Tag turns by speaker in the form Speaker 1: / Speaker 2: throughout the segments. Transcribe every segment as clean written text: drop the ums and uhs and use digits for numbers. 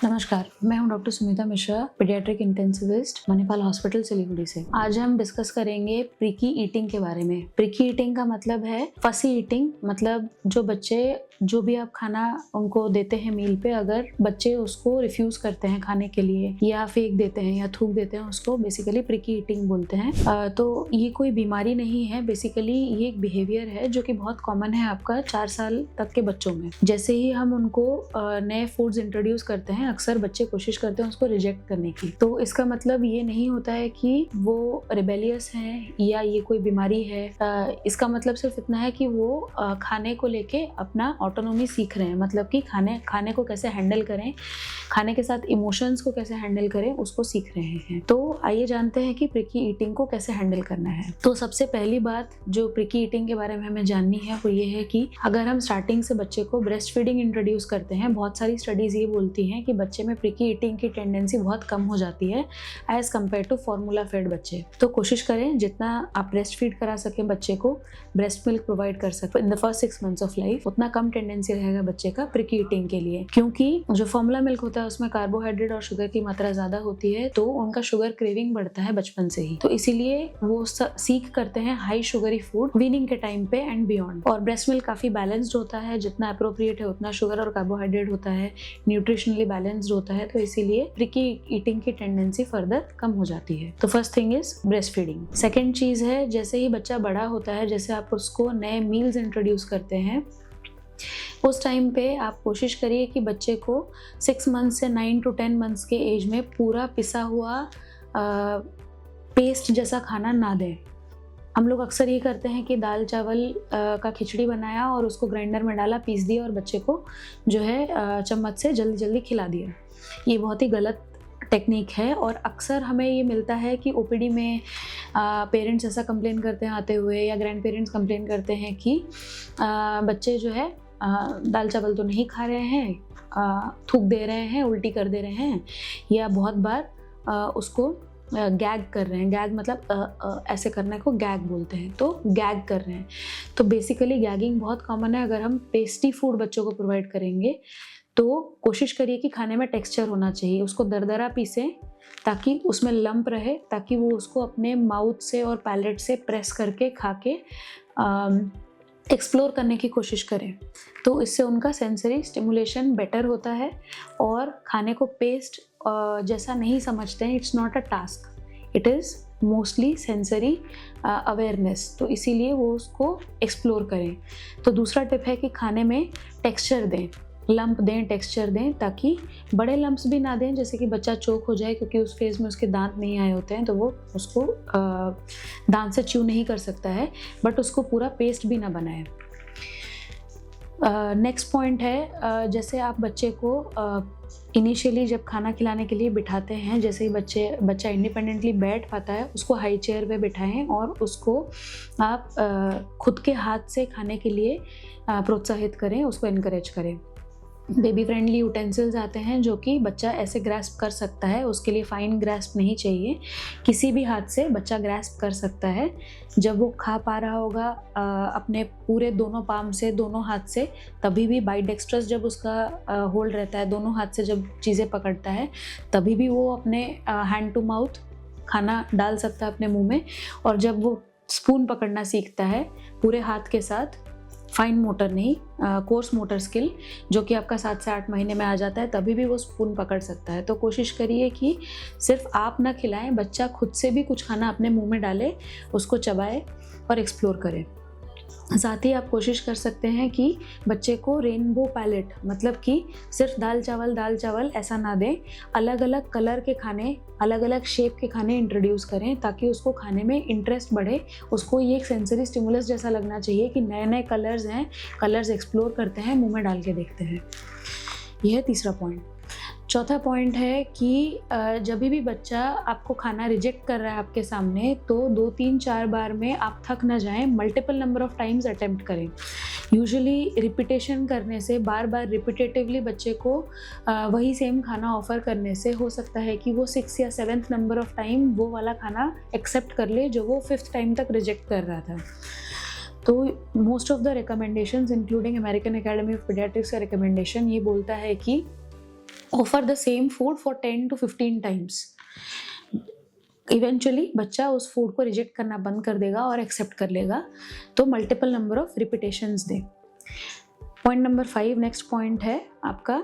Speaker 1: नमस्कार, मैं हूं doctor Sumita Mishra, paediatric intensivist, Manipal hospital Siliguri से। आज हम डिस्कस करेंगे प्रिकी ईटिंग के बारे में। प्रिकी ईटिंग का मतलब है फसी ईटिंग, मतलब जो बच्चे जो भी आप खाना उनको देते हैं मील पे, अगर बच्चे उसको रिफ्यूज करते हैं खाने के लिए या फेंक देते हैं या थूक देते हैं, उसको बेसिकली प्रिकी ईटिंग बोलते हैं। तो ये कोई बीमारी नहीं है, बेसिकली ये एक बिहेवियर है जो कि बहुत कॉमन है आपका 4 साल तक के बच्चों में। जैसे ही हम उनको नए फूड्स इंट्रोड्यूस करते हैं, अक्सर बच्चे कोशिश करते हैं उसको रिजेक्ट करने की। तो इसका मतलब ये नहीं होता है कि वो रिबेलियस हैं या ये कोई बीमारी है। इसका मतलब सिर्फ इतना है कि वो खाने को लेके अपना ऑटोनॉमी सीख रहे हैं, मतलब कि खाने को कैसे हैंडल करें, खाने के साथ इमोशंस को कैसे हैंडल करें, उसको सीख रहे हैं। तो आइए जानते हैं कि प्रिकी ईटिंग को कैसे हैंडल करना है। तो सबसे पहली बात जो प्रिकी ईटिंग के बारे में हमें जाननी है वो ये है कि अगर हम स्टार्टिंग से बच्चे को ब्रेस्ट फीडिंग इंट्रोड्यूस करते हैं, बहुत सारी स्टडीज ये बोलती हैं कि बच्चे में प्रिकी ईटिंग की टेंडेंसी बहुत कम हो जाती है as compare to formula fed बच्चे। तो कोशिश करें जितना आप ब्रेस्ट फीड करा सकें बच्चे को, ब्रेस्ट मिल्क प्रोवाइड कर सकें in the first 6 months of life, उतना कम टेंडेंसी रहेगा बच्चे का प्रिकी ईटिंग के लिए। क्योंकि जो फॉर्मूला मिल्क होता है उसमें कार्बोहाइड्रेट और शुगर की मात्रा ज्यादा होती है, तो उनका शुगर क्रेविंग बढ़ता है बचपन से ही। तो इसीलिए वो सीख करते हैं हाई शुगरी फूड वीनिंग के टाइम पे एंड बियॉन्ड। और ब्रेस्ट मिल्क काफी बैलेंस्ड होता है, जितना अप्रोप्रिएट है उतना शुगर और कार्बोहाइड्रेट होता है, न्यूट्रिशनली बैलेंस्ड होता है, तो इसीलिए प्रिकी ईटिंग की टेंडेंसी फर्दर कम हो जाती है। तो first thing is breast feeding. Second चीज है, जैसे ही बच्चा बड़ा होता है, जैसे आप उसको नए मील्स इंट्रोड्यूस करते हैं, उस टाइम पे आप कोशिश करिए कि बच्चे को 6 months से 9 to 10 months के एज में पूरा पिसा हुआ पेस्ट जैसा खाना ना दें। हम लोग अक्सर ये करते हैं कि दाल चावल का खिचड़ी बनाया और उसको ग्राइंडर में डाला, पीस दिया और बच्चे को जो है चम्मच से जल्दी जल्दी खिला दिया। ये बहुत ही गलत टेक्निक है और अक्सर हमें ये मिलता है कि ओपीडी में पेरेंट्स ऐसा कंप्लेन करते हैं आते हुए, या ग्रैंड पेरेंट्स कंप्लेन करते हैं कि बच्चे जो है दाल चावल तो नहीं खा रहे हैं, थूक दे रहे हैं, उल्टी कर दे रहे हैं, या बहुत बार उसको गैग कर रहे हैं। गैग मतलब ऐसे करने को गैग बोलते हैं, तो गैग कर रहे हैं। तो बेसिकली गैगिंग बहुत कॉमन है। अगर हम पेस्टी फूड बच्चों को प्रोवाइड करेंगे तो कोशिश करिए कि खाने में टेक्सचर होना चाहिए, उसको दरदरा पीसें ताकि उसमें लंप रहे, ताकि वो उसको अपने माउथ से और पैलेट से प्रेस करके खा के एक्सप्लोर करने की कोशिश करें। तो इससे उनका सेंसरी स्टिमुलेशन बेटर होता है और खाने को पेस्ट जैसा नहीं समझते हैं। It's not a task, it is mostly sensory awareness, तो इसीलिए वो उसको एक्सप्लोर करें। तो दूसरा टिप है कि खाने में टेक्सचर दें, लंप दें, टेक्सचर दें, ताकि बड़े लंप्स भी ना दें, जैसे कि बच्चा चोक हो जाए, क्योंकि उस फेज में उसके दांत नहीं आए होते हैं, तो वो उसको दांत से च्यू नहीं कर सकता है, बट उसको पूरा पेस्ट भी ना बनाए। नेक्स्ट पॉइंट है, जैसे आप बच्चे को इनिशियली जब खाना खिलाने के लिए बिठाते हैं, जैसे ही बच्चा इंडिपेंडेंटली बैठ पाता है, उसको हाई चेयर पे बिठाएं और उसको आप खुद के हाथ से खाने के लिए प्रोत्साहित करें, उसको इनकरेज करें। बेबी फ्रेंडली यूटेंसिल्स आते हैं जो कि बच्चा ऐसे ग्रैस्प कर सकता है, उसके लिए फाइन ग्रैस्प नहीं चाहिए, किसी भी हाथ से बच्चा ग्रैस्प कर सकता है। जब वो खा पा रहा होगा अपने पूरे दोनों पाम से, दोनों हाथ से, तभी भी बाइडेक्स्ट्रस जब उसका होल्ड रहता है, दोनों हाथ से जब चीज़ें पकड़ता है, तभी भी वो अपने हैंड टू माउथ खाना डाल सकता है अपने मुंह में। और जब वो स्पून पकड़ना सीखता है पूरे हाथ के साथ, फाइन मोटर नहीं, कोर्स मोटर स्किल, जो कि आपका 7 से 8 महीने में आ जाता है, तभी भी वो स्पून पकड़ सकता है। तो कोशिश करिए कि सिर्फ आप ना खिलाएं, बच्चा खुद से भी कुछ खाना अपने मुंह में डाले, उसको चबाए और एक्सप्लोर करे। साथ ही आप कोशिश कर सकते हैं कि बच्चे को रेनबो पैलेट, मतलब कि सिर्फ दाल चावल ऐसा ना दें, अलग अलग कलर के खाने, अलग अलग शेप के खाने इंट्रोड्यूस करें, ताकि उसको खाने में इंटरेस्ट बढ़े। उसको ये एक सेंसरी स्टिमुलस जैसा लगना चाहिए कि नए नए कलर्स हैं, कलर्स एक्सप्लोर करते हैं, मुंह में डाल के देखते हैं। यह है तीसरा पॉइंट। चौथा पॉइंट है कि जब भी बच्चा आपको खाना रिजेक्ट कर रहा है आपके सामने, तो 2, 3, 4 बार में आप थक ना जाएं, multiple number of times attempt करें। यूजुअली रिपीटेशन करने से, बार बार रिपीटेटिवली बच्चे को वही सेम खाना ऑफर करने से हो सकता है कि वो 6 या 7th नंबर ऑफ टाइम वो वाला खाना एक्सेप्ट कर ले जो वो 5th टाइम तक रिजेक्ट कर रहा था। तो most of the recommendations including American academy of paediatrics का रिकमेंडेशन ये बोलता है कि offer the same food for 10 to 15 times. Eventually बच्चा उस फूड को रिजेक्ट करना बंद कर देगा और एक्सेप्ट कर लेगा। तो मल्टीपल नंबर ऑफ रिपीटेशंस दें। पॉइंट नंबर 5 नेक्स्ट पॉइंट है आपका,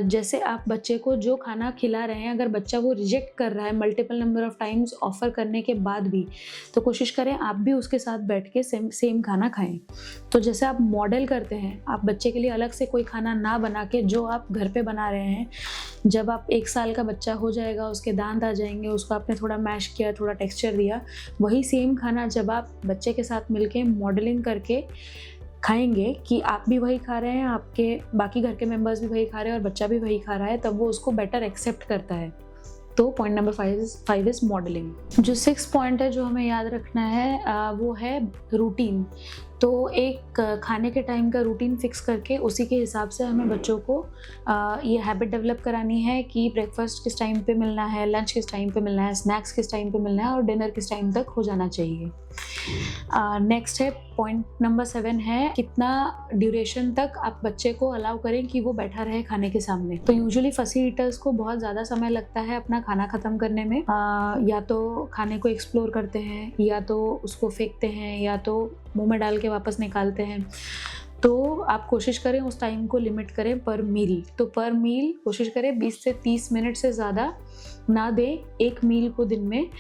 Speaker 1: जैसे आप बच्चे को जो खाना खिला रहे हैं, अगर बच्चा वो रिजेक्ट कर रहा है multiple number of times offer करने के बाद भी, तो कोशिश करें आप भी उसके साथ बैठ के सेम खाना खाएं। तो जैसे आप मॉडल करते हैं, आप बच्चे के लिए अलग से कोई खाना ना बना के जो आप घर पे बना रहे हैं, जब आप 1 साल का बच्चा हो जाएगा, उसके दांत आ जाएंगे, उसको आपने थोड़ा मैश किया, थोड़ा टेक्सचर दिया, वही सेम खाना जब आप बच्चे के साथ मिलके मॉडलिंग करके खाएंगे कि आप भी वही खा रहे हैं, आपके बाकी घर के मेंबर्स भी वही खा रहे हैं और बच्चा भी वही खा रहा है, तब वो उसको बेटर एक्सेप्ट करता है। तो पॉइंट नंबर 5 इज मॉडलिंग। जो 6 पॉइंट है जो हमें याद रखना है वो है रूटीन। तो एक खाने के टाइम का रूटीन फिक्स करके उसी के हिसाब से हमें बच्चों को ये हैबिट डेवलप करानी है कि ब्रेकफास्ट किस टाइम पे मिलना है, लंच किस टाइम पे मिलना है, स्नैक्स किस टाइम पे मिलना है और डिनर किस टाइम तक हो जाना चाहिए। नेक्स्ट है पॉइंट नंबर 7 है कितना ड्यूरेशन तक आप बच्चे को अलाउ करें कि वो बैठा रहे खाने के सामने। तो यूजुअली फसी ईटर्स को बहुत ज़्यादा समय लगता है अपना खाना ख़त्म करने में। या तो खाने को एक्सप्लोर करते हैं, या तो उसको फेंकते हैं, या तो मुंह में डाल के वापस निकालते हैं। तो आप कोशिश करें उस टाइम को लिमिट करें पर मील। तो पर मील कोशिश करें 20 से 30 मिनट से ज़्यादा ना दें एक मील को दिन में।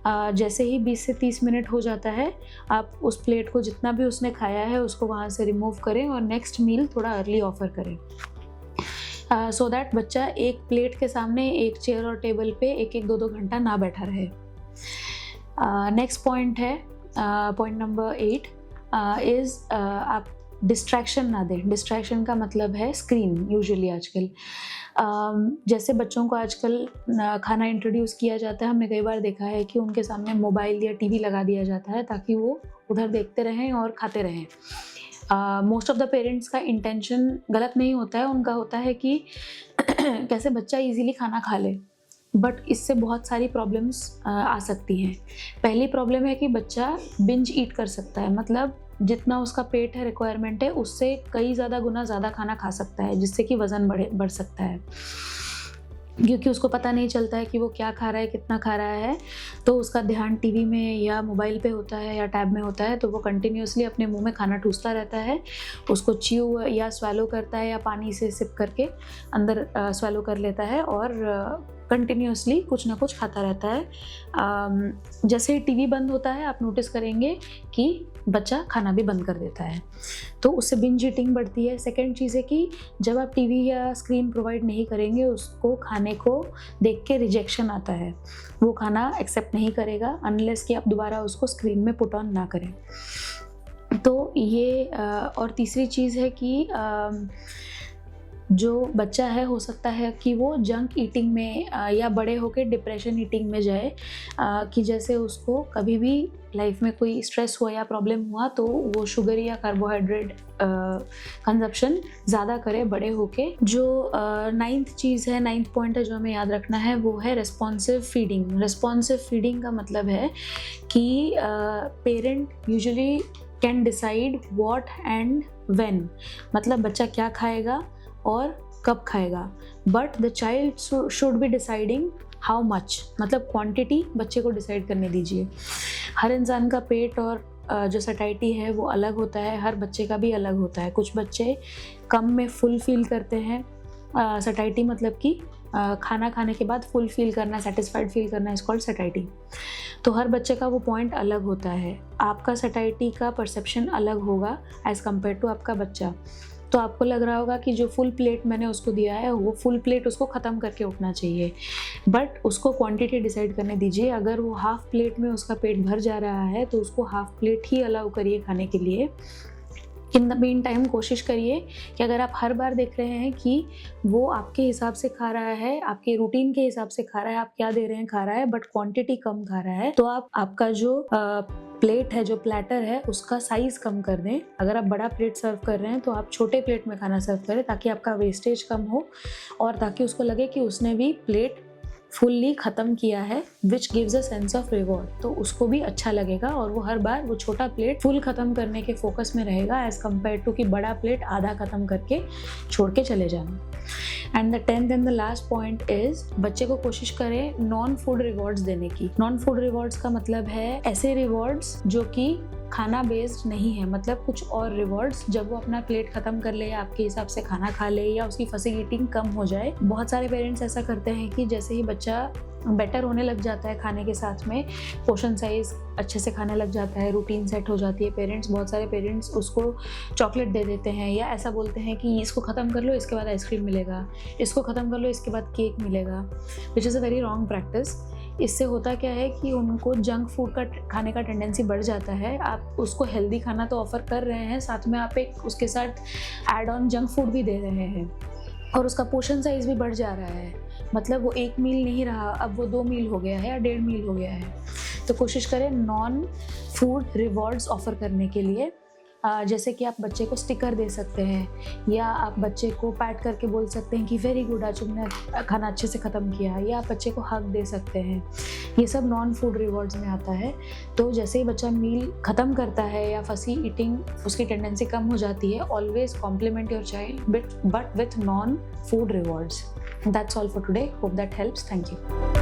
Speaker 1: जैसे ही 20 से 30 मिनट हो जाता है, आप उस प्लेट को जितना भी उसने खाया है उसको वहाँ से रिमूव करें और नेक्स्ट मील थोड़ा अर्ली ऑफर करें, सो दैट बच्चा एक प्लेट के सामने एक चेयर और टेबल पे 1-2 घंटा ना बैठा रहे। नेक्स्ट पॉइंट है पॉइंट नंबर 8 इज़ आप डिस्ट्रैक्शन ना दें। डिस्ट्रैक्शन का मतलब है स्क्रीन। यूजुअली आजकल जैसे बच्चों को आजकल खाना इंट्रोड्यूस किया जाता है, हमने कई बार देखा है कि उनके सामने मोबाइल या टीवी लगा दिया जाता है ताकि वो उधर देखते रहें और खाते रहें। मोस्ट ऑफ द पेरेंट्स का इंटेंशन गलत नहीं होता है, उनका होता है कि कैसे बच्चा इजीली खाना खा ले, बट इससे बहुत सारी प्रॉब्लम्स आ सकती हैं। पहली प्रॉब्लम है कि बच्चा बिंज ईट कर सकता है, मतलब जितना उसका पेट है रिक्वायरमेंट है उससे कई ज़्यादा गुना ज़्यादा खाना खा सकता है, जिससे कि वज़न बढ़ सकता है, क्योंकि उसको पता नहीं चलता है कि वो क्या खा रहा है, कितना खा रहा है। तो उसका ध्यान टीवी में या मोबाइल पे होता है या टैब में होता है, तो वो कंटिन्यूसली अपने मुंह में खाना ठूसता रहता है, उसको च्यू या स्वेलो करता है या पानी से सिप करके अंदर स्वेलो कर लेता है और कंटिन्यूसली कुछ ना कुछ खाता रहता है। जैसे ही टीवी बंद होता है आप नोटिस करेंगे कि बच्चा खाना भी बंद कर देता है, तो उससे बिंज ईटिंग बढ़ती है। सेकेंड चीज़ है कि जब आप टीवी या स्क्रीन प्रोवाइड नहीं करेंगे, उसको खाने को देख के रिजेक्शन आता है, वो खाना एक्सेप्ट नहीं करेगा अनलेस कि आप दोबारा उसको स्क्रीन में पुट ऑन ना करें। तो ये और तीसरी चीज़ है कि जो बच्चा है हो सकता है कि वो जंक ईटिंग में या बड़े होकर डिप्रेशन ईटिंग में जाए, कि जैसे उसको कभी भी लाइफ में कोई स्ट्रेस हुआ या प्रॉब्लम हुआ तो वो शुगर या कार्बोहाइड्रेट कंजप्शन ज़्यादा करे बड़े होके। जो 9th चीज़ है, 9th पॉइंट है जो हमें याद रखना है, वो है रिस्पॉन्सिव फीडिंग। रिस्पॉन्सिव फीडिंग का मतलब है कि parent usually can decide what and when, मतलब बच्चा क्या खाएगा और कब खाएगा, but the child should be deciding how much, मतलब क्वांटिटी बच्चे को डिसाइड करने दीजिए। हर इंसान का पेट और जो सटाइटी है वो अलग होता है, हर बच्चे का भी अलग होता है। कुछ बच्चे कम में फुल फील करते हैं, सटाइटी मतलब कि खाना खाने के बाद फुल फील करना, सेटिस्फाइड फील करना इज कॉल्ड सटाइटी। तो हर बच्चे का वो पॉइंट अलग होता है। आपका सटाइटी का परसेप्शन अलग होगा एज़ कम्पेयर टू आपका बच्चा। तो आपको लग रहा होगा कि जो फुल प्लेट मैंने उसको दिया है वो फुल प्लेट उसको ख़त्म करके उठना चाहिए, बट उसको क्वांटिटी डिसाइड करने दीजिए। अगर वो हाफ प्लेट में उसका पेट भर जा रहा है तो उसको हाफ प्लेट ही अलाउ करिए खाने के लिए। इन द मीन टाइम कोशिश करिए कि अगर आप हर बार देख रहे हैं कि वो आपके हिसाब से खा रहा है, आपके रूटीन के हिसाब से खा रहा है, आप क्या दे रहे हैं खा रहा है, बट क्वांटिटी कम खा रहा है, तो आप आपका जो प्लेट है, जो प्लेटर है, उसका साइज़ कम कर दें। अगर आप बड़ा प्लेट सर्व कर रहे हैं तो आप छोटे प्लेट में खाना सर्व करें ताकि आपका वेस्टेज कम हो और ताकि उसको लगे कि उसने भी प्लेट फुल्ली ख़त्म किया है which gives a sense of reward, तो उसको भी अच्छा लगेगा और वो हर बार वो छोटा प्लेट फुल ख़त्म करने के फोकस में रहेगा एज़ कम्पेयर टू कि बड़ा प्लेट आधा ख़त्म करके छोड़ के चले जाना। And the 10th and the last point is बच्चे को कोशिश करें नॉन फूड रिवॉर्ड्स देने की। नॉन फूड रिवॉर्ड्स का मतलब है ऐसे रिवॉर्ड्स जो कि खाना बेस्ड नहीं है, मतलब कुछ और रिवॉर्ड्स जब वो अपना प्लेट खत्म कर ले या आपके हिसाब से खाना खा ले या उसकी फसी ईटिंग कम हो जाए। बहुत सारे पेरेंट्स ऐसा करते हैं कि जैसे ही बच्चा बेटर होने लग जाता है खाने के साथ में, पोर्शन साइज अच्छे से खाने लग जाता है, रूटीन सेट हो जाती है, बहुत सारे पेरेंट्स उसको चॉकलेट दे देते हैं या ऐसा बोलते हैं कि इसको ख़त्म कर लो इसके बाद आइसक्रीम मिलेगा, इसको ख़त्म कर लो इसके बाद केक मिलेगा, which is a very wrong practice. इससे होता क्या है कि उनको जंक फूड का खाने का टेंडेंसी बढ़ जाता है। आप उसको हेल्दी खाना तो ऑफ़र कर रहे हैं, साथ में आप एक उसके साथ ऐड ऑन जंक फूड भी दे रहे हैं और उसका पोर्शन साइज़ भी बढ़ जा रहा है। मतलब वो 1 मील नहीं रहा, अब वो 2 मील हो गया है या 1.5 मील हो गया है। तो कोशिश करें नॉन फूड रिवॉर्ड्स ऑफ़र करने के लिए। जैसे कि आप बच्चे को स्टिकर दे सकते हैं या आप बच्चे को पैट करके बोल सकते हैं कि वेरी गुड, आज तुमने खाना अच्छे से ख़त्म किया, या आप बच्चे को हग दे सकते हैं। ये सब नॉन फूड रिवॉर्ड्स में आता है। तो जैसे ही बच्चा मील ख़त्म करता है या फसी ईटिंग उसकी टेंडेंसी कम हो जाती है, always compliment your child but with non food rewards. That's all for today, hope that helps. Thank you.